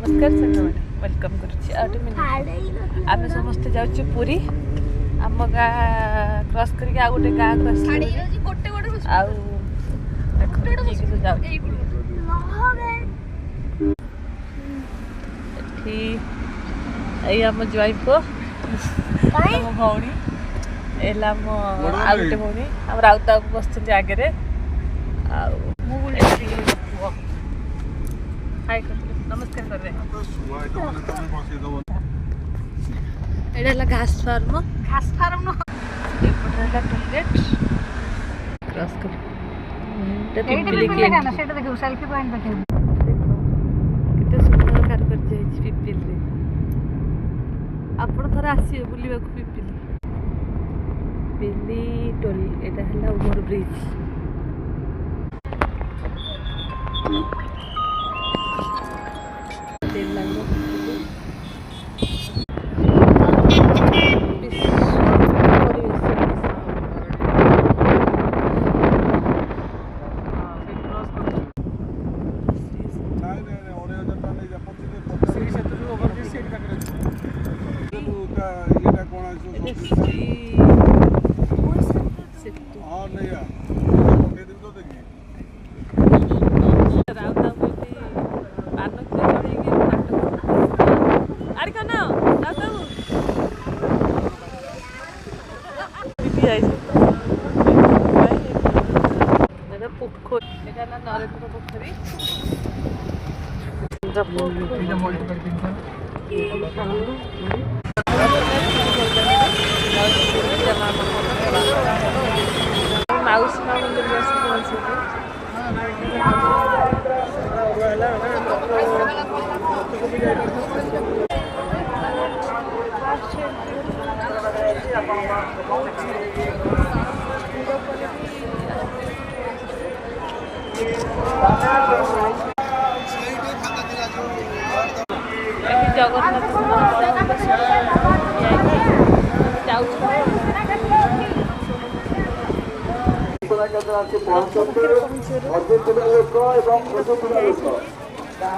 नमस्कार संगମାନେ वेलकम करुछि आमे समस्त जाउछु पुरी आम गाँ क्रॉस करके आ गोटे गाँ क्रॉस आउ देखो जाउ एठी एई आम जवाई पो आम भौणी एला मो आ गोटे भौणी आम राउता बसछन्ती आगे रे आउ मु हाय नमस्कार कर रहे एडा घास फार्म न एपटला टॉयलेट क्रॉस कर पिपली के ना सेटा देखो सेल्फी पॉइंट देखो किते सुंदर कारुकार्य है पिपली रे आपण थरा आसी बुलिबा को पिपली टोल एटा हला ओवर ब्रिज जगन्नाथ